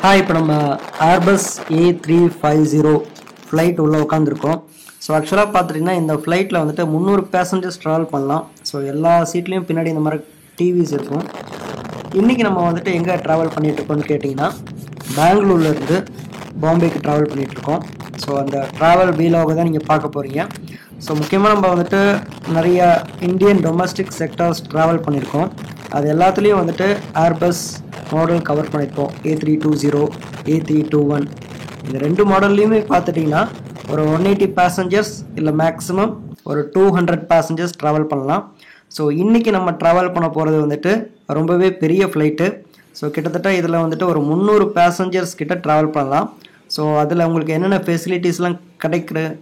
Hi, இப்போ நம்ம Airbus A350 flight உள்ளே உட்காந்துருக்கோம். ஸோ ஆக்சுவலாக பார்த்துட்டிங்கன்னா இந்த ஃப்ளைட்டில் வந்துட்டு 300 பேசஞ்சர்ஸ் ட்ராவல் பண்ணலாம். ஸோ எல்லா சீட்லேயும் பின்னாடி இந்த மாதிரி டிவிஸ் இருக்கும். இன்றைக்கி நம்ம வந்துட்டு எங்கே ட்ராவல் பண்ணிகிட்ருக்கோம்னு கேட்டிங்கன்னா, பெங்களூர்லேருந்து பாம்பேக்கு ட்ராவல் பண்ணிகிட்ருக்கோம். ஸோ அந்த ட்ராவல் வீலாக தான் நீங்கள் பார்க்க போகிறீங்க. ஸோ முக்கியமாக நம்ம வந்துட்டு நிறைய இந்தியன் டொமஸ்டிக் செக்டார்ஸ் ட்ராவல் பண்ணியிருக்கோம். அது எல்லாத்துலேயும் வந்துட்டு ஏர்பஸ் மாடல் கவர் பண்ணியிருக்கோம். A320, A321 இந்த ரெண்டு மாடல்லையுமே பார்த்துட்டிங்கன்னா ஒரு 180 பேசஞ்சர்ஸ் இல்லை மேக்ஸிமம் ஒரு 200 பேசஞ்சர்ஸ் ட்ராவல் பண்ணலாம். ஸோ இன்றைக்கி நம்ம ட்ராவல் பண்ண போகிறது வந்துட்டு ரொம்பவே பெரிய ஃப்ளைட்டு. ஸோ கிட்டத்தட்ட இதில் வந்துட்டு ஒரு 300 பேசஞ்சர்ஸ் கிட்ட ட்ராவல் பண்ணலாம். ஸோ அதில் உங்களுக்கு என்னென்ன ஃபெசிலிட்டிஸ்லாம்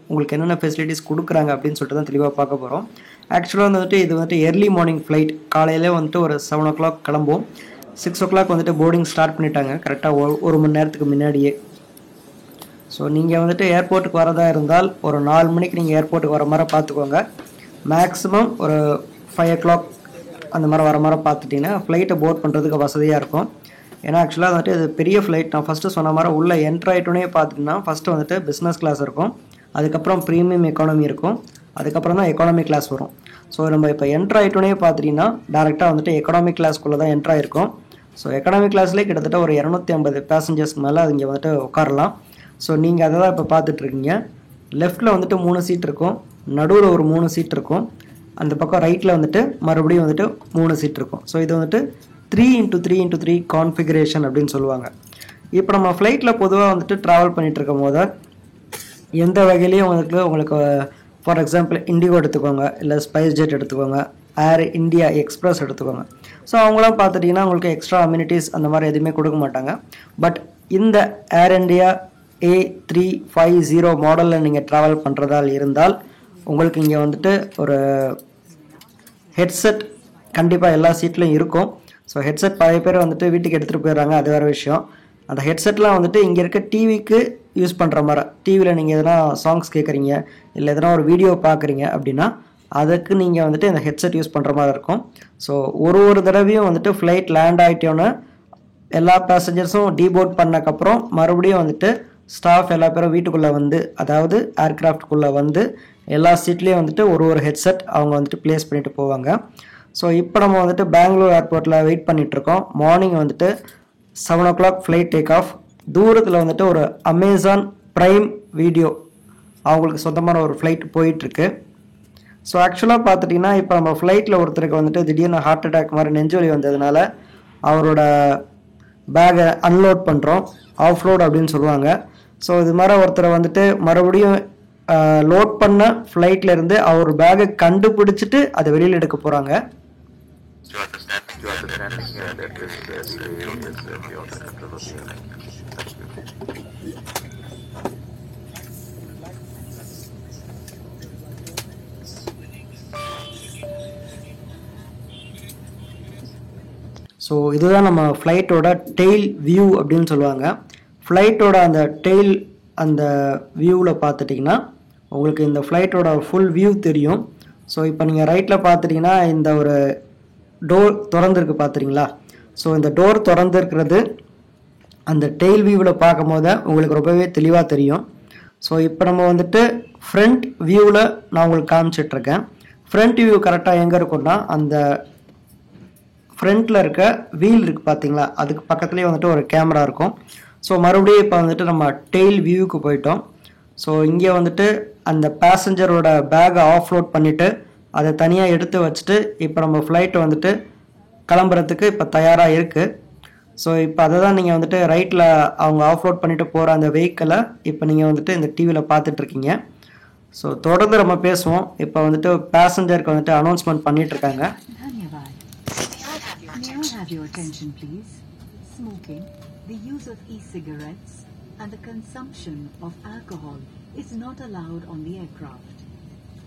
உங்களுக்கு என்னென்ன ஃபெசிலிட்டிஸ் கொடுக்குறாங்க அப்படின்னு சொல்லிட்டு தான் தெளிவாக பார்க்க போகிறோம். ஆக்சுவலாக வந்துட்டு இது வந்துட்டு எர்லி மார்னிங் ஃப்ளைட். காலையிலே வந்துட்டு ஒரு 7 o'clock கிளம்பும். 6 o'clock வந்துட்டு போர்டிங் ஸ்டார்ட் பண்ணிட்டாங்க கரெக்டாக ஒரு மணி நேரத்துக்கு முன்னாடியே. ஸோ நீங்கள் வந்துட்டு ஏர்போர்ட்டுக்கு வரதா இருந்தால் ஒரு 4 மணிக்கு நீங்கள் ஏர்போர்ட்டுக்கு வர மாதிரி பார்த்துக்கோங்க. மேக்ஸிமம் ஒரு 5 o'clock அந்த மாதிரி வர மாதிரி பார்த்துட்டிங்கன்னா ஃப்ளைட்டை போர்ட் பண்ணுறதுக்கு வசதியாக இருக்கும். ஏன்னா ஆக்சுவலாக வந்துட்டு இது பெரிய ஃப்ளைட். நான் ஃபஸ்ட்டு சொன்ன மாதிரி உள்ளே என்ட்ரு ஆகிட்டோன்னே பார்த்திங்கன்னா ஃபஸ்ட்டு வந்துட்டு பிஸ்னஸ் கிளாஸ் இருக்கும், அதுக்கப்புறம் ப்ரீமியம் எக்கானமி இருக்கும், அதுக்கப்புறம் தான் எக்கானமி கிளாஸ் வரும். ஸோ நம்ம இப்போ என்ட்ரு ஆகிட்டோன்னே பார்த்துட்டிங்கன்னா டேரெக்டாக வந்துட்டு எக்கானமி கிளாஸ்க்குள்ளே தான் என்ட்ரு ஆகிருக்கும். ஸோ எக்கானமி கிளாஸ்லேயே கிட்டத்தட்ட ஒரு 250 பேசஞ்சர்ஸ்க்கு மேலே அது இங்கே வந்துட்டு உட்காரலாம். ஸோ நீங்கள் அதை தான் இப்போ பார்த்துட்ருக்கீங்க. லெஃப்ட்டில் வந்துட்டு 3 சீட் இருக்கும், நடுவில் ஒரு 3 சீட் இருக்கும், அந்த பக்கம் ரைட்டில் வந்துட்டு மறுபடியும் வந்துட்டு 3 சீட் இருக்கும். ஸோ இது வந்துட்டு 3x3x3 கான்ஃபிகரேஷன் அப்படின்னு சொல்லுவாங்க. இப்போ நம்ம ஃப்ளைட்டில் பொதுவாக வந்துட்டு ட்ராவல் பண்ணிகிட்டு இருக்கும் போது எந்த வகையிலையும் வந்துட்டு உங்களுக்கு ஃபார் எக்ஸாம்பிள் இண்டிகோ எடுத்துக்கோங்க, இல்லை ஸ்பைஸ் ஜெட் எடுத்துக்கோங்க, ஏர் இந்தியா எக்ஸ்பிரஸ் எடுத்துக்கோங்க. ஸோ அவங்களாம் பார்த்துட்டிங்கன்னா உங்களுக்கு எக்ஸ்ட்ரா அம்யூனிட்டிஸ் அந்த மாதிரி எதுவுமே கொடுக்க மாட்டாங்க. பட் இந்த ஏர் இண்டியா A350 மாடலில் நீங்கள் ட்ராவல் பண்ணுறதால் இருந்தால் உங்களுக்கு இங்கே வந்துட்டு ஒரு ஹெட்செட் கண்டிப்பாக எல்லா சீட்லையும் இருக்கும். ஸோ ஹெட்செட் பழைய பேர் வந்துட்டு வீட்டுக்கு எடுத்துகிட்டு போயிடுறாங்க, அது வேறு விஷயம். அந்த ஹெட்செட்லாம் வந்துட்டு இங்கே இருக்க டிவிக்கு யூஸ் பண்ணுற மாதிரி, டிவியில் நீங்கள் எதனா சாங்ஸ் கேட்குறீங்க இல்லை எதனா ஒரு வீடியோ பார்க்குறீங்க அப்படின்னா அதுக்கு நீங்கள் வந்துட்டு இந்த ஹெட்செட் யூஸ் பண்ணுற மாதிரி இருக்கும். ஸோ ஒரு தடவையும் வந்துட்டு ஃப்ளைட் லேண்ட் ஆகிட்டோன்னு எல்லா பேசஞ்சர்ஸும் டீபோர்ட் பண்ணக்கப்புறம் மறுபடியும் வந்துட்டு ஸ்டாஃப் எல்லா பேரும் வீட்டுக்குள்ளே வந்து, அதாவது ஏர்க்ராஃப்ட்குள்ளே வந்து எல்லா சீட்லேயும் வந்துட்டு ஒரு ஹெட்செட் அவங்க வந்துட்டு ப்ளேஸ் பண்ணிட்டு போவாங்க. ஸோ இப்போ நம்ம வந்துட்டு பெங்களூர் ஏர்போர்ட்டில் வெயிட் பண்ணிகிட்ருக்கோம். மார்னிங் வந்துட்டு 7 o'clock ஃப்ளைட் டேக் ஆஃப். தூரத்தில் வந்துட்டு ஒரு அமேசான் ப்ரைம் வீடியோ அவங்களுக்கு சொந்தமான ஒரு ஃப்ளைட் போயிட்டுருக்கு. ஸோ ஆக்சுவலாக பார்த்துட்டிங்கன்னா இப்போ நம்ம ஃப்ளைட்டில் ஒருத்தருக்கு வந்துட்டு திடீர்னு ஹார்ட் அட்டாக் மாதிரி நெஞ்சுவலி வந்ததுனால அவரோட பேகை அன்லோட் பண்ணுறோம், ஆஃப்லோட் அப்படின்னு சொல்லுவாங்க. ஸோ இது மாதிரி ஒருத்தரை வந்துட்டு மறுபடியும் லோட் பண்ண ஃப்ளைட்லேருந்து அவர் பேகை கண்டுபிடிச்சிட்டு அதை வெளியில் எடுக்க போகிறாங்க. ஸோ இதுதான் நம்ம ஃப்ளைட்டோட டெயில் வியூ அப்படின்னு சொல்லுவாங்க. ஃப்ளைட்டோட அந்த டெயில் அந்த வியூவில் பார்த்துட்டிங்கன்னா உங்களுக்கு இந்த ஃப்ளைட்டோட ஃபுல் வியூ தெரியும். ஸோ இப்போ நீங்கள் ரைட்டில் பார்த்துட்டிங்கன்னா இந்த ஒரு டோர் திறந்துருக்கு பார்த்துறீங்களா? ஸோ இந்த டோர் திறந்துருக்கிறது அந்த டெயில் வியூவில் பார்க்கும் போது உங்களுக்கு ரொம்பவே தெளிவாக தெரியும். ஸோ இப்போ நம்ம வந்துட்டு ஃப்ரண்ட் வியூவில் நான் உங்களுக்கு காமிச்சிட்ருக்கேன். ஃப்ரண்ட் வியூ கரெக்டாக எங்கே இருக்குன்னா அந்த ஃப்ரண்ட்டில் இருக்க வீல் இருக்குது பார்த்தீங்களா, அதுக்கு பக்கத்துலேயே வந்துட்டு ஒரு கேமரா இருக்கும். ஸோ மறுபடியும் இப்போ வந்துட்டு நம்ம டெயில் வியூவுக்கு போயிட்டோம். ஸோ இங்கே வந்துட்டு அந்த பேசஞ்சரோட பேகை ஆஃப்லோட் பண்ணிவிட்டு அதை தனியாக எடுத்து வச்சுட்டு இப்போ நம்ம ஃப்ளைட்டு வந்துட்டு கிளம்புறதுக்கு இப்போ தயாராக இருக்குது. ஸோ இப்போ அதை தான் நீங்கள் வந்துட்டு ரைட்டில் அவங்க ஆஃப்லோட் பண்ணிவிட்டு போகிற அந்த வெஹிக்கிளை இப்போ நீங்கள் வந்துட்டு இந்த டிவியில் பார்த்துட்ருக்கீங்க. ஸோ தொடர்ந்து நம்ம பேசுவோம். இப்போ வந்துட்டு பேசஞ்சருக்கு வந்துட்டு அனௌன்ஸ்மெண்ட் பண்ணிகிட்ருக்காங்க. May I have your attention, please? Smoking, the use of e-cigarettes, and the consumption of alcohol is not allowed on the aircraft.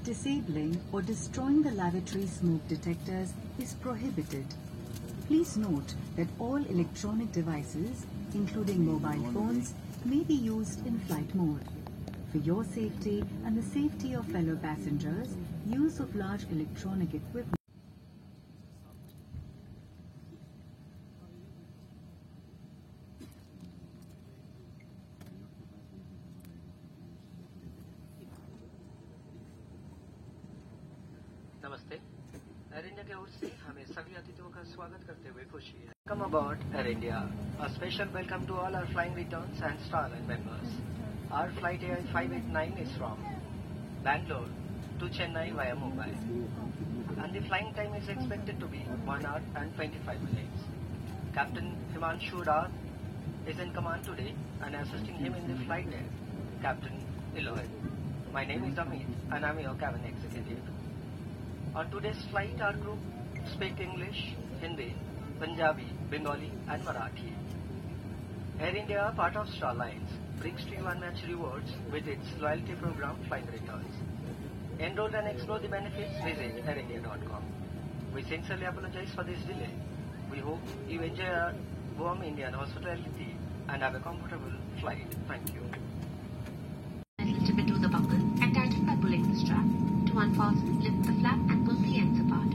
Disabling or destroying the lavatory smoke detectors is prohibited. Please note that all electronic devices, including mobile phones, may be used in flight mode. For your safety and the safety of fellow passengers, use of large electronic equipment नमस्ते। Air India की ओर से हमें सभी अतिथियों का स्वागत करते हुए खुशी है। Welcome aboard Air India. A special welcome to all our flying returns and Star Line members. Our flight AI 589 is from Bangalore to Chennai via Mumbai, and the flying time is expected to be 1 hour and 25 minutes. Captain Himanshu Raj is in command today, and assisting him in the flight deck, Captain Ilohet. My name is Amit, and I'm your cabin executive. On today's flight, our crew speak English, Hindi, Punjabi, Bengali, and Marathi. Air India, part of Star Lines, brings to you unmatched rewards with its loyalty program, Flying Returns. Enroll and explore the benefits. Visit airindia.com. We sincerely apologize for this delay. We hope you enjoy our warm Indian hospitality and have a comfortable flight. Thank you. Slip into the buckle and tighten by pulling the strap. To unfasten, lift the flap and pull the ends apart.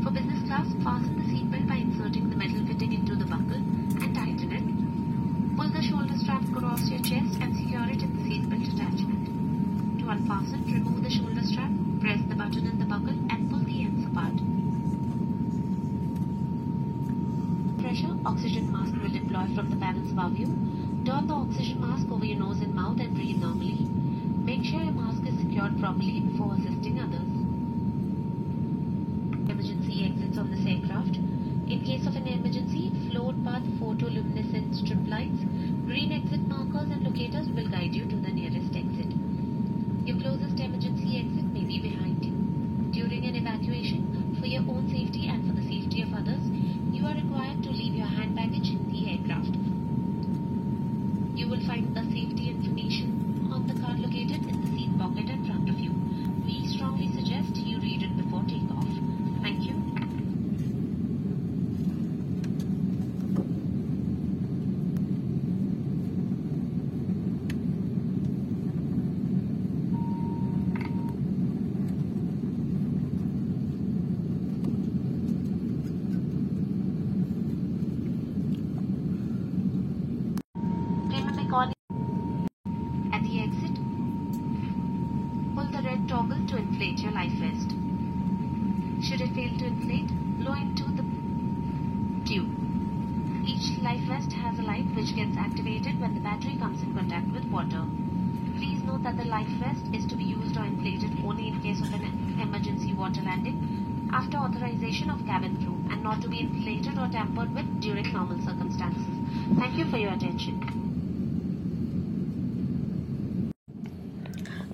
For business class, fasten the seatbelt by inserting the metal fitting into the buckle and tighten it. Pull the shoulder strap across your chest and secure it in the seatbelt attachment. To unfasten, remove the shoulder strap, press the button in the buckle and pull the ends apart. Pressure oxygen mask will deploy from the panels above you. Turn the oxygen mask over your nose and mouth and breathe normally. Make sure your mask is secured properly before assisting others. Emergency exits on this aircraft. In case of an emergency, float path photoluminescent strip lights, green exit markers and locators will guide you to the nearest exit. Your closest emergency exit may be behind you. During an evacuation, for your own safety and for the safety of others, you are required to leave your hand baggage in the aircraft. You will find the safety information on the card located in the seat pocket in front of you. We strongly suggest you read it before takeoff. Thank you. Remember calling at the exit. Pull the red toggle to inflate your life vest. Should it fail to inflate, blow into the tube. Each life vest has a light which gets activated when the battery comes in contact with water. Please note that the life vest is to be used or inflated only in case of an emergency water landing after authorization of cabin crew and not to be inflated or tampered with during normal circumstances. Thank you for your attention.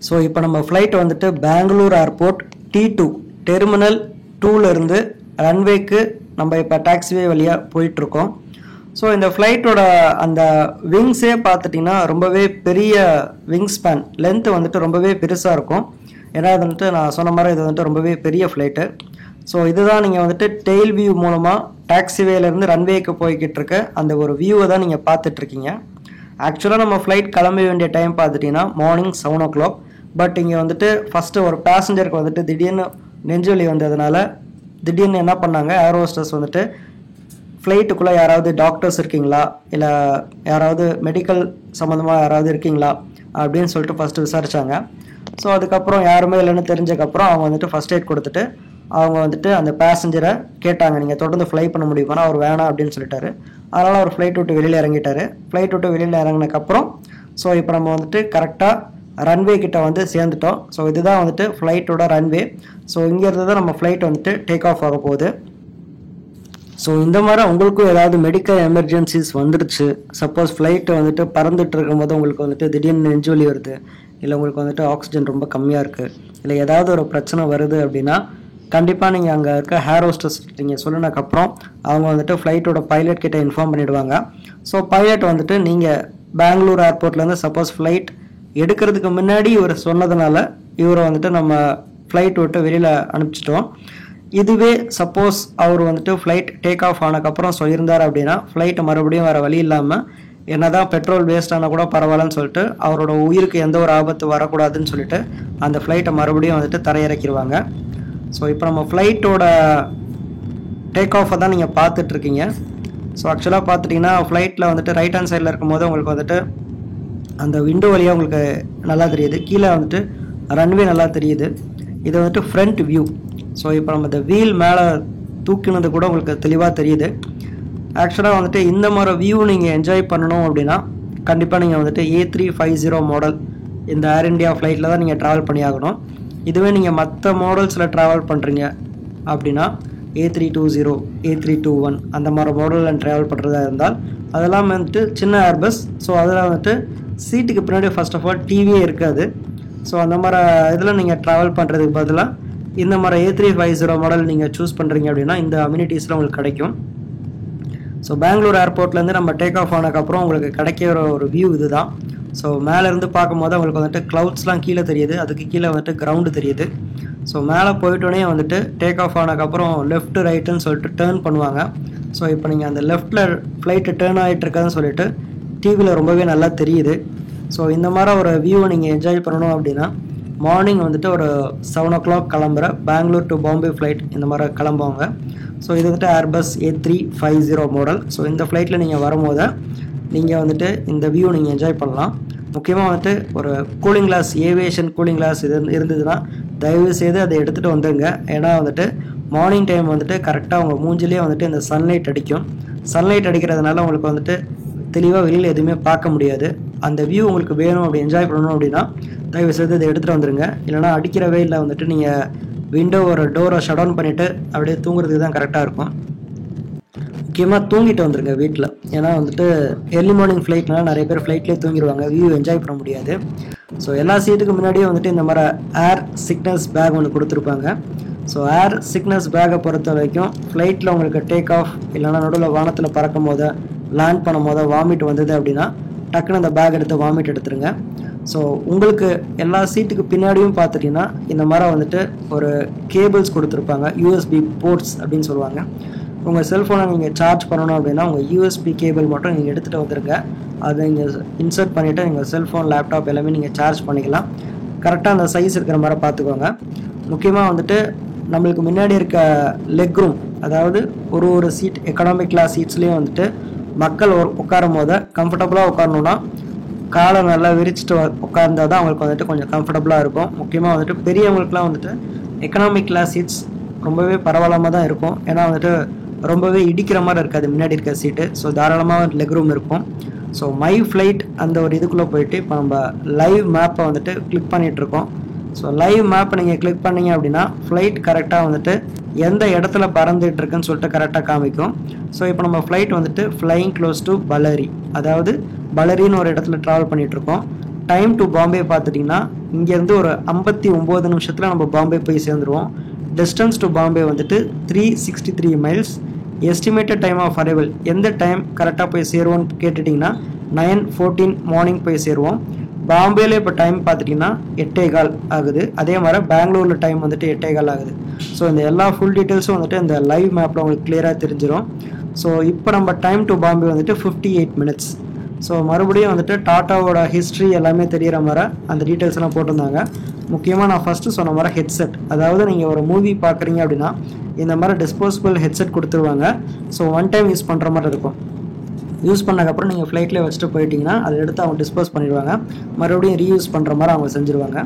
So இப்போ நம்ம flight வந்துட்டு Bangalore airport T2 terminal 2லேருந்து ரன்வேக்கு நம்ம இப்போ டாக்ஸிவே வழியாக போயிட்டுருக்கோம். So இந்த ஃப்ளைட்டோட அந்த விங்ஸே பார்த்துட்டிங்கன்னா ரொம்பவே பெரிய விங் ஸ்பேன் லென்த்து வந்துட்டு ரொம்பவே பெருசாக இருக்கும். ஏன்னா இது வந்துட்டு நான் சொன்ன மாதிரி இது வந்துட்டு ரொம்பவே பெரிய ஃப்ளைட்டு. ஸோ இதுதான் நீங்கள் வந்துட்டு டெயில் வியூ மூலமாக டாக்ஸிவேலேருந்து ரன்வேக்கு போய்கிட்டு இருக்க அந்த ஒரு வியூவை தான் நீங்கள் பார்த்துட்ருக்கீங்க. ஆக்சுவலாக நம்ம ஃப்ளைட் கிளம்ப வேண்டிய டைம் பார்த்துட்டிங்கன்னா மார்னிங் 7 o'clock. பட் இங்கே வந்துட்டு ஃபஸ்ட்டு ஒரு பேசஞ்சருக்கு வந்துட்டு திடீர்னு நெஞ்சுவலி வந்ததுனால திடீர்னு என்ன பண்ணாங்க, ஏர் ஹோஸ்டர்ஸ் வந்துட்டு ஃப்ளைட்டுக்குள்ளே யாராவது டாக்டர்ஸ் இருக்கீங்களா, இல்லை யாராவது மெடிக்கல் சம்மந்தமாக யாராவது இருக்கீங்களா அப்படின்னு சொல்லிட்டு ஃபஸ்ட்டு விசாரித்தாங்க. ஸோ அதுக்கப்புறம் யாருமே இல்லைன்னு தெரிஞ்சக்கப்புறம் அவங்க வந்துட்டு ஃபஸ்ட் எய்ட் கொடுத்துட்டு அவங்க வந்துட்டு அந்த பேசஞ்சரை கேட்டாங்க, நீங்கள் தொடர்ந்து ஃப்ளை பண்ண முடியுமானா அவர் வேணாம் அப்படின்னு சொல்லிட்டாரு. அதனால் அவர் ஃப்ளைட் விட்டு வெளியில் இறங்கிட்டார். ஃப்ளைட் விட்டு வெளியில் இறங்கினதுக்கப்புறம் ஸோ இப்போ நம்ம வந்துட்டு கரெக்டாக ரன்வே கிட்ட வந்து சேர்ந்துட்டோம். ஸோ இதுதான் வந்துட்டு ஃப்ளைட்டோட ரன்வே. ஸோ இங்கேருந்து தான் நம்ம ஃப்ளைட் வந்துட்டு டேக் ஆஃப் ஆக போகுது. ஸோ இந்த மாதிரி உங்களுக்கும் ஏதாவது மெடிக்கல் எமர்ஜென்சிஸ் வந்துடுச்சு, சப்போஸ் ஃப்ளைட்டு வந்துட்டு பறந்துட்டு இருக்கும்போது உங்களுக்கு வந்துட்டு திடீர்னு நெஞ்சுவலி வருது, இல்லை உங்களுக்கு வந்துட்டு ஆக்சிஜன் ரொம்ப கம்மியாக இருக்குது, இல்லை ஏதாவது ஒரு பிரச்சனை வருது அப்படின்னா கண்டிப்பாக நீங்கள் அங்கே இருக்க ஹேர் ஹோஸ்டர்ஸ் நீங்கள் சொல்லினதுக்கப்புறம் அவங்க வந்துட்டு ஃப்ளைட்டோட பைலட் கிட்ட இன்ஃபார்ம் பண்ணிவிடுவாங்க. ஸோ பைலட் வந்துட்டு நீங்கள் பெங்களூர் ஏர்போர்ட்லேருந்து சப்போஸ் ஃப்ளைட் எடுக்கிறதுக்கு முன்னாடி இவர் சொன்னதுனால இவரை வந்துட்டு நம்ம ஃப்ளைட் விட்டு வெளியில் அனுப்பிச்சிட்டோம். இதுவே சப்போஸ் அவர் வந்துட்டு ஃப்ளைட் டேக் ஆஃப் ஆனதுக்கப்புறம் சொல்லியிருந்தார் அப்படின்னா ஃப்ளைட்டு மறுபடியும் வேறு வழி இல்லாமல் என்னதான் பெட்ரோல் வேஸ்ட் ஆனால் கூட பரவாயில்லன்னு சொல்லிட்டு அவரோட உயிருக்கு எந்த ஒரு ஆபத்து வரக்கூடாதுன்னு சொல்லிட்டு அந்த ஃப்ளைட்டை மறுபடியும் வந்துட்டு தரையிறக்கிடுவாங்க. ஸோ இப்போ நம்ம ஃப்ளைட்டோட டேக் ஆஃபை தான் நீங்கள் பார்த்துட்ருக்கீங்க. ஸோ ஆக்சுவலாக பார்த்துட்டிங்கன்னா ஃப்ளைட்டில் வந்துட்டு ரைட் ஹேண்ட் சைடில் இருக்கும்போது உங்களுக்கு வந்துட்டு அந்த விண்டோ வழியாக உங்களுக்கு நல்லா தெரியுது, கீழே வந்துட்டு ரன்வே நல்லா தெரியுது. இது வந்துட்டு ஃப்ரண்ட் வியூ. ஸோ இப்போ நம்ம இந்த வீல் மேலே தூக்கினது கூட உங்களுக்கு தெளிவாக தெரியுது. ஆக்சுவலாக வந்துட்டு இந்த மாதிரி வியூ நீங்கள் என்ஜாய் பண்ணணும் அப்படின்னா கண்டிப்பாக நீங்கள் வந்துட்டு A350 மாடல் இந்த ஏர் இண்டியா ஃப்ளைட்டில் தான் நீங்கள் ட்ராவல் பண்ணி ஆகணும். இதுவே நீங்கள் மற்ற மாடல்ஸில் ட்ராவல் பண்ணுறீங்க அப்படின்னா A320, A321 அந்த மாதிரி மாடலில் ட்ராவல் பண்ணுறதா இருந்தால் அதெல்லாம் வந்துட்டு சின்ன ஏர்பஸ். ஸோ அதில் வந்துட்டு சீட்டுக்கு பின்னாடி ஃபர்ஸ்ட் ஆஃப் ஆல் டிவியே இருக்காது. ஸோ அந்த மாதிரி இதில் நீங்கள் ட்ராவல் பண்ணுறதுக்கு பதிலாக இந்த மாதிரி A350 மாடல் நீங்கள் சூஸ் பண்ணுறீங்க அப்படின்னா இந்த அம்யூனிட்டிஸ்லாம் உங்களுக்கு கிடைக்கும். ஸோ பெங்களூர் ஏர்போர்ட்லேருந்து நம்ம டேக் ஆஃப் ஆனதுக்கப்புறம் உங்களுக்கு கிடைக்கிற ஒரு வியூ இது தான். ஸோ மேலேருந்து பார்க்கும்போது உங்களுக்கு வந்துட்டு க்ளவுட்ஸ்லாம் கீழே தெரியுது, அதுக்கு கீழே வந்துட்டு கிரவுண்டு தெரியுது. ஸோ மேலே போயிட்டோடனே வந்துட்டு டேக் ஆஃப் ஆனதுக்கப்புறம் லெஃப்ட் ரைட்டுன்னு சொல்லிட்டு டேர்ன் பண்ணுவாங்க. ஸோ இப்போ நீங்கள் அந்த லெஃப்ட்டில் ஃப்ளைட்டு டேர்ன் ஆகிட்டு இருக்காதுன்னு சொல்லிட்டு டிவியில் ரொம்பவே நல்லா தெரியுது. ஸோ இந்த மாதிரி ஒரு வியூவை நீங்கள் என்ஜாய் பண்ணணும் அப்படின்னா மார்னிங் வந்துட்டு ஒரு 7 o'clock கிளம்புற பெங்களூர் டு பாம்பே ஃப்ளைட் இந்த மாதிரி கிளம்புவாங்க. ஸோ இது வந்துட்டு ஏர்பஸ் A350 மாடல். ஸோ இந்த ஃப்ளைட்டில் நீங்கள் வரும்போது நீங்கள் வந்துட்டு இந்த வியூ நீங்கள் என்ஜாய் பண்ணலாம். முக்கியமாக வந்துட்டு ஒரு cooling glass, aviation cooling glass இது இருந்ததுன்னா தயவு செய்து அதை எடுத்துகிட்டு வந்துடுங்க. ஏன்னா வந்துட்டு மார்னிங் டைம் வந்துட்டு கரெக்டாக உங்கள் மூஞ்சிலே வந்துட்டு இந்த சன்லைட் அடிக்கும். சன்லைட் அடிக்கிறதுனால உங்களுக்கு வந்துட்டு தெளிவாக வெளியில் எதுவுமே பார்க்க முடியாது. அந்த வியூ உங்களுக்கு வேணும் அப்படி என்ஜாய் பண்ணணும் அப்படின்னா தயவு செய்து இதை எடுத்துகிட்டு வந்துடுங்க. இல்லைனா அடிக்கிற வெயிலில் வந்துட்டு நீங்கள் விண்டோ ஒரு டோரை ஷட் டவுன் பண்ணிவிட்டு அப்படியே தூங்குறதுக்கு தான் கரெக்டாக இருக்கும். முக்கியமாக தூங்கிட்டு வந்துடுங்க வீட்டில். ஏன்னா வந்துட்டு ஏர்லி மார்னிங் ஃப்ளைட்னால நிறைய பேர் ஃப்ளைட்லேயே தூங்கிடுவாங்க, வியூ என்ஜாய் பண்ண முடியாது. ஸோ எல்லா சீட்டுக்கு முன்னாடியே வந்துட்டு இந்த மாதிரி ஏர் சிக்னஸ் பேக் ஒன்று கொடுத்துருப்பாங்க. ஸோ ஏர் சிக்னஸ் பேக்கை பொறுத்த வரைக்கும் ஃப்ளைட்டில் உங்களுக்கு டேக் ஆஃப் இல்லைனா நடுவில் வானத்தில் பறக்கும் போது லேண்ட் பண்ணும் போது வாமிட் வந்தது அப்படின்னா டக்குன்னு அந்த பேக் எடுத்து வாமிட் எடுத்துருங்க. ஸோ உங்களுக்கு எல்லா சீட்டுக்கு பின்னாடியும் பார்த்துட்டிங்கன்னா இந்த மாதிரி வந்துட்டு ஒரு கேபிள்ஸ் கொடுத்துருப்பாங்க, USB போர்ட்ஸ் அப்படின்னு சொல்லுவாங்க. உங்கள் செல்ஃபோனை நீங்கள் சார்ஜ் பண்ணணும் அப்படின்னா உங்கள் USB கேபிள் மட்டும் நீங்கள் எடுத்துகிட்டு வந்துடுங்க. அதை நீங்கள் இன்சர்ட் பண்ணிவிட்டு நீங்கள் செல்ஃபோன், லேப்டாப் எல்லாமே நீங்கள் சார்ஜ் பண்ணிக்கலாம். கரெக்டாக அந்த சைஸ் இருக்கிற மாதிரி பார்த்துக்கோங்க. முக்கியமாக வந்துட்டு நம்மளுக்கு முன்னாடி இருக்க லெக் ரூம், அதாவது ஒரு சீட் எக்கனாமிக் கிளாஸ் சீட்ஸ்லேயும் வந்துட்டு மக்கள் உட்காரும் போது கம்ஃபர்டபுளாக உட்காரணுன்னா காலை நல்லா விரிச்சிட்டு உட்கார்ந்தால் தான் அவங்களுக்கு வந்துட்டு கொஞ்சம் கம்ஃபர்டபுளாக இருக்கும். முக்கியமாக வந்துட்டு பெரியவங்களுக்குலாம் வந்துட்டு எக்கனாமிக் கிளாஸ் சீட்ஸ் ரொம்பவே பரவாயில்லாமல் தான் இருக்கும். ஏன்னா வந்துட்டு ரொம்பவே இடிக்கிற மாதிரி இருக்காது முன்னாடி இருக்க சீட்டு. ஸோ தாராளமாக லெக் ரூம் இருக்கும். ஸோ மை ஃப்ளைட் அந்த ஒரு இதுக்குள்ளே போயிட்டு இப்போ நம்ம லைவ் மேப்பை வந்துட்டு கிளிக் பண்ணிகிட்ருக்கோம். ஸோ லைவ் மேப்பை நீங்கள் கிளிக் பண்ணிங்க அப்படின்னா ஃப்ளைட் கரெக்டாக வந்துட்டு எந்த இடத்துல பறந்துட்டு இருக்குன்னு சொல்லிட்டு கரெக்டாக காமிக்கும். ஸோ இப்போ நம்ம ஃப்ளைட் வந்துட்டு ஃப்ளையிங் க்ளோஸ் டு பலரி, அதாவது பலரின்னு ஒரு இடத்துல ட்ராவல் பண்ணிகிட்ருக்கோம். டைம் டு பாம்பே பார்த்துட்டிங்கன்னா இங்கேருந்து ஒரு 59 நிமிஷத்தில் நம்ம பாம்பே போய் சேர்ந்துருவோம். டிஸ்டன்ஸ் டு பாம்பே வந்துட்டு 363 miles. Estimated time of arrival, எந்த டைம் கரெக்டாக போய் சேருவோன்னு கேட்டுட்டிங்கன்னா 9:14 மார்னிங் போய் சேருவோம். பாம்பேல இப்போ டைம் பார்த்துட்டிங்கன்னா 8:15 ஆகுது. அதே மாதிரி பெங்களூரில் டைம் வந்துட்டு 8:15 ஆகுது. ஸோ இந்த எல்லா ஃபுல் டீட்டெயில்ஸும் வந்துட்டு இந்த லைவ் மேப்பில் உங்களுக்கு கிளியராக தெரிஞ்சிடும். ஸோ இப்போ நம்ம டைம் டு பாம்பே வந்துட்டு 58 minutes. ஸோ மறுபடியும் வந்துட்டு டாட்டாவோட ஹிஸ்ட்ரி எல்லாமே தெரிகிற மாதிரி அந்த டீட்டெயில்ஸ் எல்லாம் போட்டிருந்தாங்க. முக்கியமாக நான் ஃபஸ்ட்டு சொன்ன மாதிரி ஹெட்செட், அதாவது நீங்கள் ஒரு மூவி பார்க்குறீங்க அப்படின்னா இந்த மாதிரி டிஸ்போசபிள் ஹெட்செட் கொடுத்துருவாங்க. ஸோ ஒன் டைம் யூஸ் பண்ணுற மாதிரி இருக்கும். யூஸ் பண்ணதுக்கப்புறம் நீங்கள் ஃப்ளைட்லேயே வச்சுட்டு போயிட்டீங்கன்னா அதை எடுத்து அவங்க டிஸ்போஸ் பண்ணிடுவாங்க. மறுபடியும் ரீயூஸ் பண்ணுற மாதிரி அவங்க செஞ்சுருவாங்க.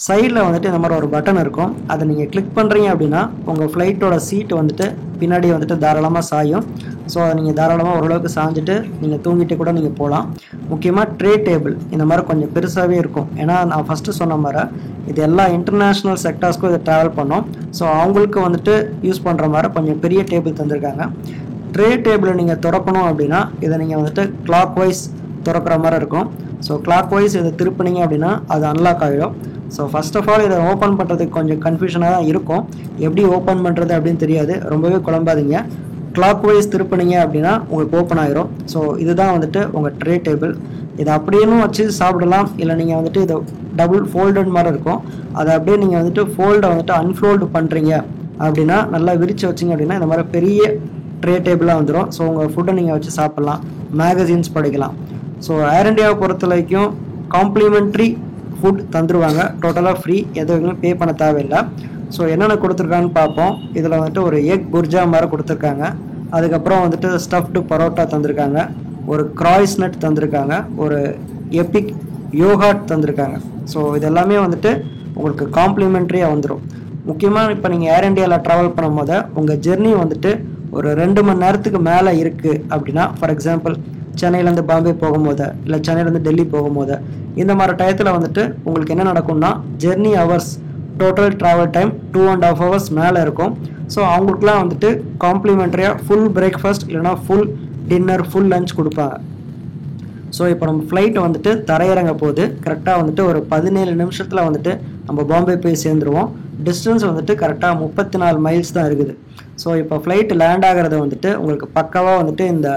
சைடில் வந்துட்டு இந்த மாதிரி ஒரு பட்டன் இருக்கும். அதை நீங்கள் கிளிக் பண்ணுறீங்க அப்படின்னா உங்கள் ஃப்ளைட்டோட சீட்டு வந்துட்டு பின்னாடி வந்துட்டு தாராளமாக சாயும். ஸோ அதை நீங்கள் தாராளமாக ஓரளவுக்கு சாஞ்சிட்டு நீங்கள் தூங்கிட்டு கூட நீங்கள் போகலாம். முக்கியமாக ட்ரே டேபிள் இந்த மாதிரி கொஞ்சம் பெருசாகவே இருக்கும். ஏன்னா நான் ஃபஸ்ட்டு சொன்ன மாதிரி இது எல்லா இன்டர்நேஷ்னல் செக்டார்ஸ்க்கும் இதை ட்ராவல் பண்ணோம். ஸோ அவங்களுக்கு வந்துட்டு யூஸ் பண்ணுற மாதிரி கொஞ்சம் பெரிய டேபிள் தந்திருக்காங்க. ட்ரே டேபிளை நீங்கள் திறக்கணும் அப்படின்னா இதை நீங்கள் வந்துட்டு கிளாக் வைஸ் திறக்கிற மாதிரி இருக்கும். ஸோ கிளாக் வைஸ் இதை திருப்பினீங்க அப்படின்னா அது அன்லாக் ஆகிடும். ஸோ ஃபர்ஸ்ட் ஆஃப் ஆல் இதை ஓப்பன் பண்ணுறதுக்கு கொஞ்சம் கன்ஃபியூஷனாக தான் இருக்கும். எப்படி ஓப்பன் பண்ணுறது அப்படின்னு தெரியாது, ரொம்பவே குழம்பாதீங்க. கிளாக் வைஸ் திருப்பினீங்க அப்படின்னா உங்களுக்கு ஓப்பன் ஆகிரும். ஸோ இதுதான் வந்துட்டு உங்கள் ட்ரே டேபிள். இதை அப்படியும் வச்சு சாப்பிடலாம், இல்லை நீங்கள் வந்துட்டு இதை டபுள் ஃபோல்டட் மாதிரி இருக்கும். அதை அப்படியே நீங்கள் வந்துட்டு ஃபோல்டை வந்துட்டு அன்ஃபோல்டு பண்ணுறீங்க அப்படின்னா நல்லா விரித்து வச்சிங்க அப்படின்னா இந்த மாதிரி பெரிய ட்ரே டேபிளாக வந்துடும். ஸோ உங்கள் ஃபுட்டை நீங்கள் வச்சு சாப்பிட்லாம், மேகசின்ஸ் படிக்கலாம். ஸோ ஏர் இண்டியாவை பொறுத்த வரைக்கும் காம்ப்ளிமெண்ட்ரி ஃபுட் தந்துடுவாங்க, டோட்டலாக ஃப்ரீ, எதுவுமே பே பண்ண தேவையில்லை. ஸோ என்னென்ன கொடுத்துருக்கான்னு பார்ப்போம். இதில் வந்துட்டு ஒரு எக் புர்ஜா மாதிரி கொடுத்துருக்காங்க. அதுக்கப்புறம் வந்துட்டு ஸ்டஃப்டு பரோட்டா தந்திருக்காங்க, ஒரு கிராய்ஸ் நட் தந்திருக்காங்க, ஒரு எப்பிக் யோகாட் தந்திருக்காங்க. ஸோ இது எல்லாமே வந்துட்டு உங்களுக்கு காம்ப்ளிமெண்ட்ரியாக வந்துடும். முக்கியமாக இப்போ நீங்கள் ஏர் இண்டியாவில் ட்ராவல் பண்ணும் போது உங்கள் ஜெர்னி வந்துட்டு ஒரு 2 மணி நேரத்துக்கு மேலே இருக்குது அப்படின்னா, ஃபார் எக்ஸாம்பிள் சென்னையிலேருந்து பாம்பே போகும்போது இல்லை சென்னையிலேருந்து டெல்லி போகும்போது இந்த மாதிரி டயத்தில் வந்துட்டு உங்களுக்கு என்ன நடக்கும்னா journey hours total travel time 2.5 hours மேலே இருக்கும். ஸோ அவங்களுக்குலாம் வந்துட்டு காம்ப்ளிமெண்ட்ரியாக ஃபுல் பிரேக்ஃபாஸ்ட் இல்லைனா ஃபுல் டின்னர் ஃபுல் லஞ்ச் கொடுப்பாங்க. ஸோ இப்போ நம்ம ஃப்ளைட்டை வந்துட்டு தரையிறங்க போது கரெக்டாக வந்துட்டு ஒரு 17 நிமிஷத்தில் வந்துட்டு நம்ம பாம்பே போய் சேர்ந்துருவோம். டிஸ்டன்ஸ் வந்துட்டு கரெக்டாக 34 மைல்ஸ் தான் இருக்குது. ஸோ இப்போ ஃப்ளைட் லேண்ட் ஆகிறது வந்துட்டு உங்களுக்கு பக்காவாக வந்துட்டு இந்த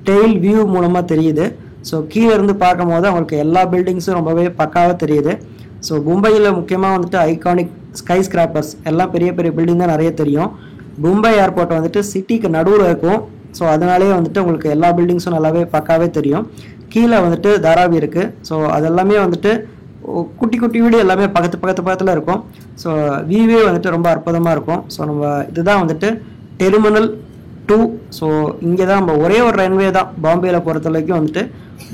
டெயில் வியூ மூலமாக தெரியுது. ஸோ கீழே இருந்து பார்க்கும் போது உங்களுக்கு எல்லா பில்டிங்ஸும் ரொம்பவே பக்காவாக தெரியுது. ஸோ மும்பையில் முக்கியமாக வந்துட்டு ஐகானிக் ஸ்கை ஸ்கிராப்பர்ஸ் எல்லாம் பெரிய பெரிய பில்டிங் தான் நிறைய தெரியும். மும்பை ஏர்போர்ட் வந்துட்டு சிட்டிக்கு நடுவில் இருக்கும். ஸோ அதனாலே வந்துட்டு உங்களுக்கு எல்லா பில்டிங்ஸும் நல்லாவே பக்காவே தெரியும். கீழே வந்துட்டு தாராவி இருக்குது. ஸோ அதெல்லாமே வந்துட்டு குட்டி குட்டி வீடு எல்லாமே பக்கத்தில் இருக்கும். ஸோ வியூவே வந்துட்டு ரொம்ப அற்புதமாக இருக்கும். ஸோ நம்ம இதுதான் வந்துட்டு டெர்மினல் 2. ஸோ இங்கே தான் நம்ம ஒரே ஒரு ரன்வே தான் பாம்பேயில் பொறுத்த வரைக்கும் வந்துட்டு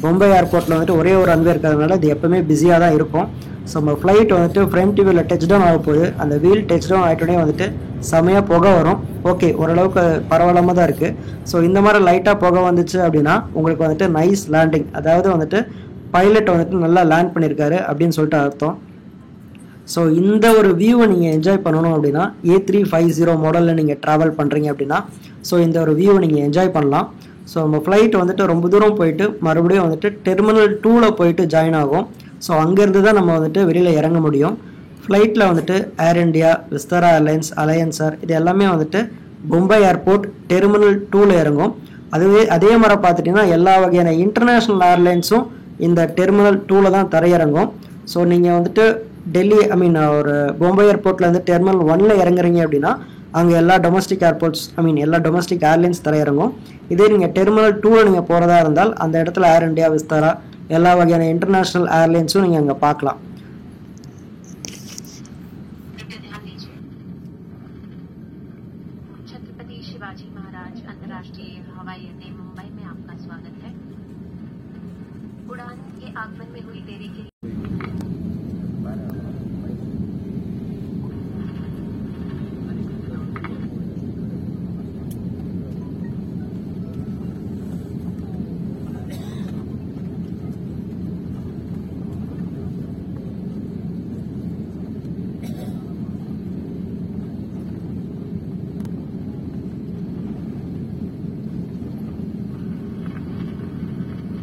மும்பை ஏர்போர்ட்டில் வந்துட்டு ஒரே ஒரு ரன்வே இருக்கிறதுனால இது எப்பவுமே பிஸியாக தான் இருக்கும். ஸோ நம்ம ஃப்ளைட் வந்துட்டு ஃப்ரண்ட் வீலில் டச் டவுன் ஆக போகுது. அந்த வீல் டச் டவுன் ஆகிட்டோடனே வந்துட்டு செமையாக புகை வரும். ஓகே, ஓரளவுக்கு பரவாயில்லாமல் தான் இருக்குது. ஸோ இந்த மாதிரி லைட்டாக புகை வந்துச்சு அப்படின்னா உங்களுக்கு வந்துட்டு நைஸ் லேண்டிங், அதாவது வந்துட்டு பைலட் வந்துட்டு நல்லா லேண்ட் பண்ணியிருக்காரு அப்படின்னு சொல்லிட்டு அர்த்தம். ஸோ இந்த ஒரு வியூவை நீங்கள் என்ஜாய் பண்ணணும் அப்படின்னா A350 மாடலில் நீங்கள் ட்ராவல் பண்ணுறீங்க அப்படின்னா ஸோ இந்த ஒரு வியூவை நீங்கள் என்ஜாய் பண்ணலாம். ஸோ நம்ம ஃப்ளைட் வந்துட்டு ரொம்ப தூரம் போயிட்டு மறுபடியும் வந்துட்டு டெர்மினல் 2ல் போயிட்டு ஜாயின் ஆகும். ஸோ அங்கேருந்து தான் நம்ம வந்துட்டு வெளியில் இறங்க முடியும். ஃப்ளைட்டில் வந்துட்டு ஏர் இண்டியா, விஸ்தாரா ஏர்லைன்ஸ், அலையன்ஸ் ஏர் இது எல்லாமே வந்துட்டு மும்பை ஏர்போர்ட் டெர்மினல் 2ல் இறங்கும். அதே மாதிரி பார்த்துட்டிங்கன்னா எல்லா வகையான இன்டர்நேஷ்னல் ஏர்லைன்ஸும் இந்த டெர்மினல் 2ல் தான் தரையிறங்கும். ஸோ நீங்கள் வந்துட்டு டெல்லி ஒரு மும்பை ஏர்போர்ட்டில் வந்து டெர்மினல் 1ல் இறங்குறீங்க அப்படின்னா அங்கே எல்லா டொமஸ்டிக் ஏர்போர்ட்ஸ் எல்லா டொமஸ்டிக் ஏர்லைன்ஸ் தரையிறங்கும். இதே நீங்கள் டெர்மினல் 2ல் நீங்கள் போகிறதா இருந்தால் அந்த இடத்துல ஏர் இண்டியா, விஸ்தாரா எல்லா வகையான இன்டர்நேஷ்னல் ஏர்லைன்ஸும் நீங்கள் அங்கே பார்க்கலாம். छत्रपति शिवाजी महाराज अंतर्राष्ट्रीय हवाई अड्डे मुंबई में आपका स्वागत है। उड़ान के आगमन में हुई देरी के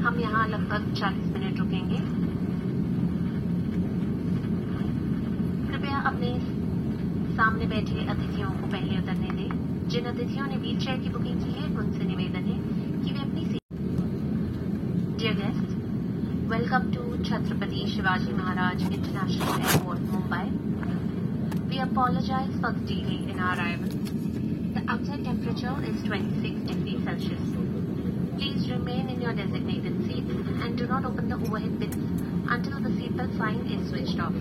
हम यहाँ लगभग 40 मिनट रुकेंगे। कृपया अपने सामने बैठे अतिथियों को पहले उतरने दें। जिन अतिथियों ने व्हील चेयर की बुकिंग की है उनसे निवेदन है कि वे अपनी सीट। Dear guest, welcome to Chhatrapati Shivaji Maharaj international airport Mumbai. We apologize for the delay in our arrival. The outside temperature is 26 degrees Celsius. Please remain in your designated seats and do not open the overhead bins until the seatbelt sign is switched off.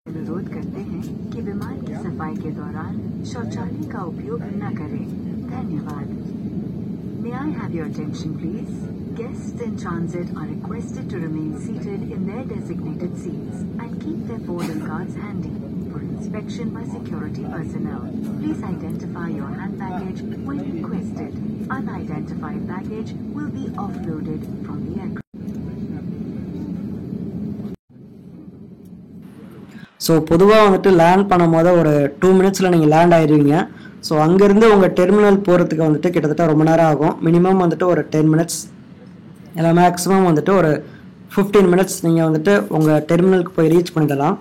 अनुरोध करते हैं कि विमान की सफाई के दौरान शौचालय का उपयोग न करें। धन्यवाद। May I have your attention please? Guests in transit are requested to remain seated in their designated seats and keep their boarding cards handy for inspection by security personnel. Please identify your hand baggage when requested. Unidentified baggage will be offloaded from the aircraft. So பொதுவாக வந்துட்டு land பண்ணும் போது ஒரு 2 மினிட்ஸில் நீங்கள் land ஆயிடுவீங்க. So அங்கேருந்து உங்கள் டெர்மினல் போகிறதுக்கு வந்துட்டு கிட்டத்தட்ட ரொம்ப நேரம் ஆகும். மினிமம் வந்துட்டு ஒரு 10 மினிட்ஸ் இல்லை மேக்ஸிமம் வந்துட்டு ஒரு 15 மினிட்ஸ் நீங்கள் வந்துட்டு உங்கள் டெர்மினலுக்கு போய் ரீச் பண்ணிடலாம்.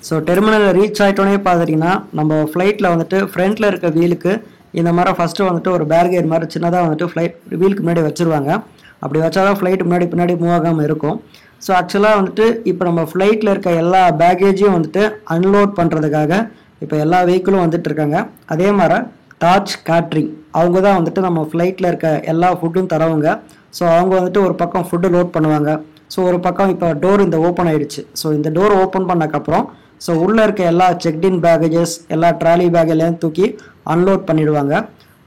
ஸோ டெர்மினலில் ரீச் ஆகிட்டோன்னே பார்த்துட்டிங்கன்னா நம்ம ஃப்ளைட்டில் வந்துட்டு ஃப்ரண்ட்டில் இருக்க வீலுக்கு இந்த மாதிரி ஃபஸ்ட்டு வந்துட்டு ஒரு பேரிகேட் மாதிரி சின்னதாக வந்துட்டு ஃப்ளைட் வீலுக்கு முன்னாடி வச்சுருவாங்க. அப்படி வச்சா தான் ஃப்ளைட் முன்னாடி பின்னாடி மூவ் ஆகாமல் இருக்கும். ஸோ ஆக்சுவலாக வந்துட்டு இப்போ நம்ம ஃப்ளைட்டில் இருக்க எல்லா பேக்கேஜையும் வந்துட்டு அன்லோட் பண்ணுறதுக்காக இப்போ எல்லா வெஹிக்கிளும் வந்துட்டு இருக்காங்க. அதே மாதிரி தாஜ் கேட்ரிங் அவங்க தான் வந்துட்டு நம்ம ஃப்ளைட்டில் இருக்க எல்லா ஃபுட்டும் தரவங்க. ஸோ அவங்க வந்துட்டு ஒரு பக்கம் ஃபுட்டு லோட் பண்ணுவாங்க. ஸோ ஒரு பக்கம் இப்போ டோர் இந்த ஓப்பன் ஆகிடுச்சு. ஸோ இந்த டோர் ஓப்பன் பண்ணக்கப்புறம் ஸோ உள்ளே இருக்க எல்லா செக்டின் பேக்கேஜஸ் எல்லா ட்ராலி பேக் எல்லாம் தூக்கி அன்லோட் பண்ணிடுவாங்க.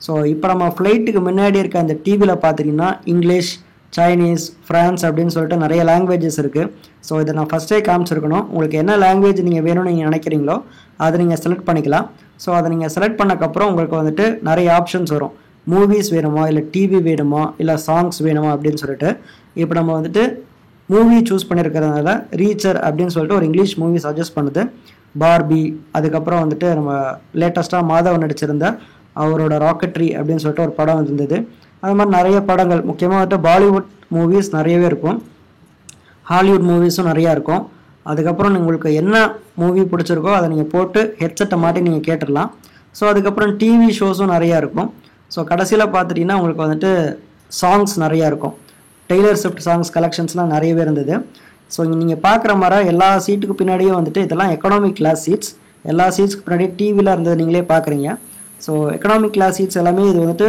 ஸோ இப்போ நம்ம ஃப்ளைட்டுக்கு முன்னாடி இருக்க அந்த டிவியில் பார்த்தீங்கன்னா இங்கிலீஷ், சைனீஸ், ஃப்ரான்ஸ் அப்படின்னு சொல்லிட்டு நிறைய லாங்குவேஜஸ் இருக்குது. ஸோ இதை நான் ஃபஸ்ட்டே காமிச்சிருக்கணும். உங்களுக்கு என்ன லாங்குவேஜ் நீங்கள் வேணும்னு நீங்கள் நினைக்கிறீங்களோ அதை நீங்கள் செலக்ட் பண்ணிக்கலாம். ஸோ அதை நீங்கள் செலக்ட் பண்ணக்கப்புறம் உங்களுக்கு வந்துட்டு நிறைய ஆப்ஷன்ஸ் வரும். மூவிஸ் வேணுமா, இல்லை டிவி வேணுமா, இல்லை சாங்ஸ் வேணுமா அப்படின்னு சொல்லிட்டு. இப்போ நம்ம வந்துட்டு மூவி சூஸ் பண்ணியிருக்கிறதுனால ரீச்சர் அப்படின்னு சொல்லிட்டு ஒரு இங்கிலீஷ் மூவி சஜஸ்ட் பண்ணுது. பார்பி, அதுக்கப்புறம் வந்துட்டு நம்ம லேட்டஸ்ட்டாக மாதவன் நடிச்சிருந்த அவரோட ராக்கெட்ரி அப்படின்னு சொல்லிட்டு ஒரு படம் இருந்தது. அது மாதிரி நிறைய படங்கள், முக்கியமாக வந்துட்டு பாலிவுட் மூவிஸ் நிறையவே இருக்கும், ஹாலிவுட் மூவிஸும் நிறையா இருக்கும். அதுக்கப்புறம் உங்களுக்கு என்ன மூவி பிடிச்சிருக்கோ அதை நீங்கள் போட்டு ஹெட்செட்டை மாட்டி நீங்கள் கேட்டுடலாம். ஸோ அதுக்கப்புறம் டிவி ஷோஸும் நிறையா இருக்கும். ஸோ கடைசியில் பார்த்துட்டிங்கன்னா உங்களுக்கு வந்துட்டு சாங்ஸ் நிறையா இருக்கும். டெய்லர் ஸ்விஃப்ட் சாங்ஸ் கலெக்ஷன்ஸ்லாம் நிறையவே இருந்தது. ஸோ நீங்கள் பார்க்குற மாதிரி எல்லா சீட்டுக்கு பின்னாடியும் வந்துட்டு இதெல்லாம் எக்கனாமிக் கிளாஸ் சீட்ஸ். எல்லா சீட்ஸ்க்கு பின்னாடி டிவியில் இருந்தது நீங்களே பார்க்குறீங்க. ஸோ எக்கனாமிக் கிளாஸ் சீட்ஸ் எல்லாமே இது வந்துட்டு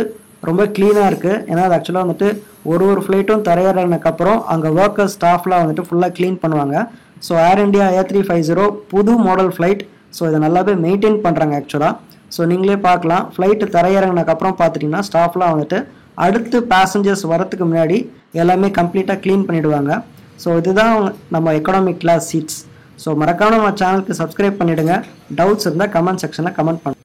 ரொம்ப க்ளீனாக இருக்குது. ஏன்னா அது ஆக்சுவலாக வந்துட்டு ஒரு ஃப்ளைட்டும் தரையிறங்கினதுக்கப்புறம் அங்கே ஒர்க்கர்ஸ் ஸ்டாஃப்லாம் வந்துட்டு ஃபுல்லாக க்ளீன் பண்ணுவாங்க. ஸோ ஏர் இண்டியா A350 புது மாடல் ஃப்ளைட். ஸோ இதை நல்லாவே மெயின்டைன் பண்ணுறாங்க ஆக்சுவலாக. ஸோ நீங்களே பார்க்கலாம், ஃப்ளைட்டு தரையிறங்கினதுக்கப்புறம் பார்த்துட்டிங்கன்னா ஸ்டாஃப்லாம் வந்துட்டு அடுத்து பேசஞ்சர்ஸ் வரத்துக்கு முன்னாடி எல்லாமே கம்ப்ளீட்டாக க்ளீன் பண்ணிவிடுவாங்க. ஸோ இதுதான் நம்ம எக்கனாமிக் கிளாஸ் சீட்ஸ். ஸோ மறக்காம நம்ம சேனலுக்கு சப்ஸ்கிரைப் பண்ணிவிடுங்க. டவுட்ஸ் இருந்தால் கமெண்ட் செக்ஷனில் கமெண்ட் பண்ணுங்கள்.